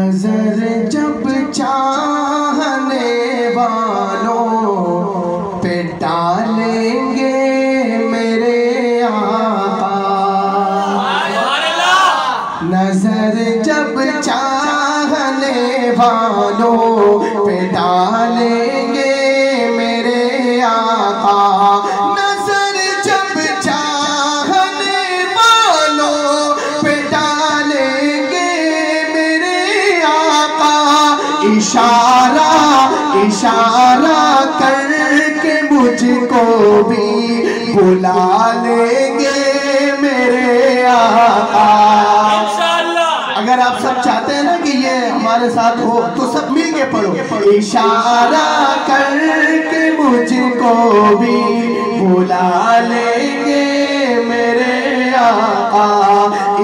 نظر جب چاہنے والوں پہ ڈالیں گے میرے آقا، نظر جب چاہنے والوں پہ ڈالیں گے میرے آقا، نظر جب چاہنے والوں پہ ڈالیں گے میرے آقا، اشارہ کر کے مجھ کو بھی بلا لیں گے میرے آقا۔ اگر آپ سب چاہتے ہیں نا کہ یہ ہمارے ساتھ ہو تو سب مل کے پڑھو، اشارہ کر کے مجھ کو بھی بلا لیں گے میرے آقا،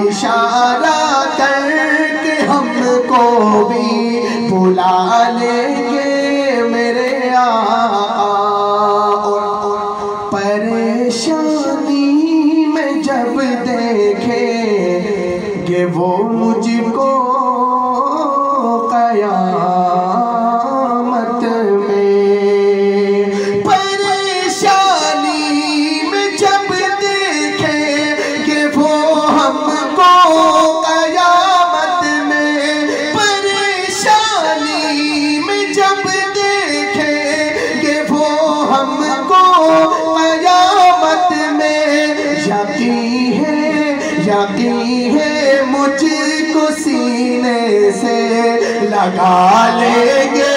اشارہ کر کے ہم کو بھی بلا لیں گے میرے آقا۔ پریشانی میں جب دیکھیں گے وہ مجھ کو قیامت میں، پریشانی میں جب دیکھیں گے وہ ہم کو قیامت میں، پریشانی میں جب دیکھیں گے وہ ہم کو قیامت میں، یقین ہے مجھ کو سینے سے لگا لیں گے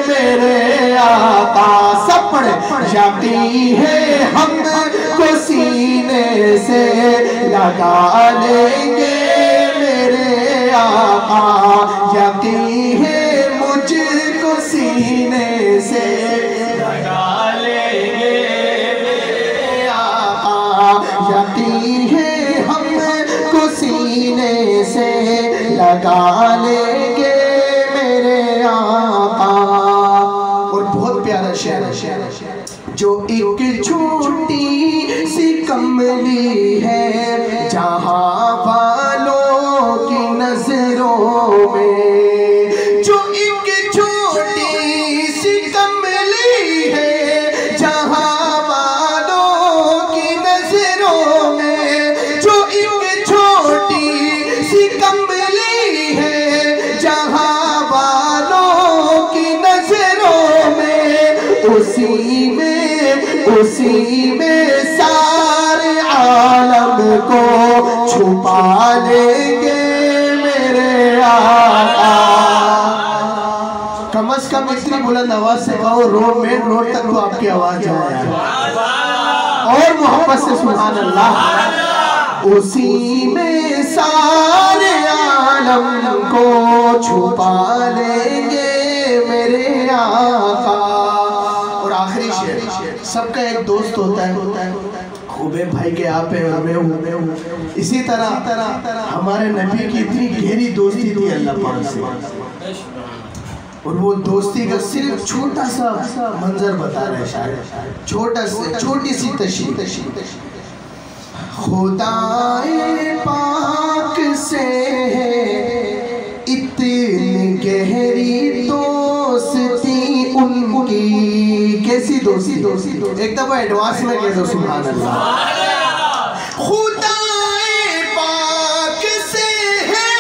میرے آقا۔ سب پڑھیں، یقین ہے ہم کو سینے سے لگا لیں گے میرے آقا، یقین ہے مجھ کو سینے سے لگا لیں گے میرے آقا، یقین ہے سینے سے لگا لیں گے میرے آقا۔ اور بہت پیارا شعر ہے، جو ایک چھوٹی سی کملی ہے جہاں والوں کی نظروں میں، جو ایک چھوٹی سی کملی ہے جہاں والوں کی نظروں میں، جو ایک چھوٹی سی کملی ہے جہاں والوں کی نظروں میں، اسی میں سارے عالم کو چھپا لیں گے میرے آقا۔ کم از کم اتنی بلند آواز سے کہو مین روڈ تک تو آپ کی آواز جائے، اور محبت سے سبحان اللہ۔ اسی میں سارے عالم کو چھپا لیں گے میرے آقا۔ اور آخری شعر، سب کا ایک دوست ہوتا ہے، خوبے بھائی کے آپ ہیں اور میں ہوں، اسی طرح ہمارے نبی کی اتنی گہری دوستی تھی اللہ پاک سے، اور وہ دوستی کا صرف چھوٹا سا منظر بتا رہے شاعر، چھوٹی سی تشریح۔ خدائے پاک سے اتنی گہری دوستی ان کی، کیسی دوستی؟ ایک دفعہ ایڈوانس میں کہہ دو سبحان اللہ۔ خدائے پاک سے ہے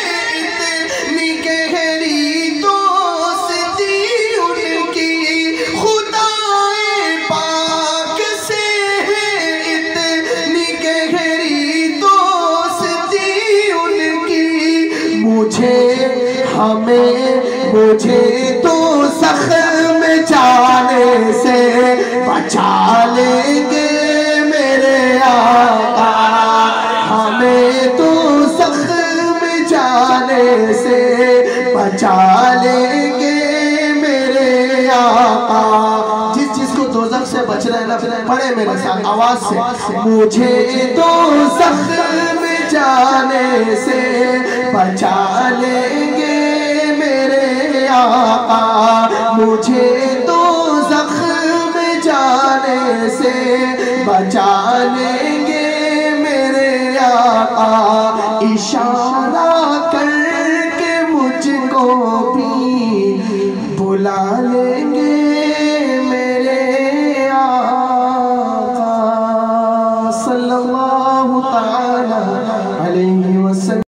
اتنی گہری دوستی ان کی، خدائے پاک سے ہے اتنی گہری دوستی ان کی، مجھے تو زخم جانے سے بچا لیں گے میرے آقا، ہمیں تو زخم جانے سے بچا لیں گے میرے آقا۔ جس کو دوزخ سے بچنا ہے نا، پڑھے میرے ساتھ آواز سے، مجھے تو زخم جانے سے بچا لیں گے میرے آقا، مجھے تو زخم جانے سے بچا لیں گے میرے آقا، اشارہ کر کے مجھ کو کو بھی بلا لیں گے میرے آقا صلی اللہ تعالی علیہ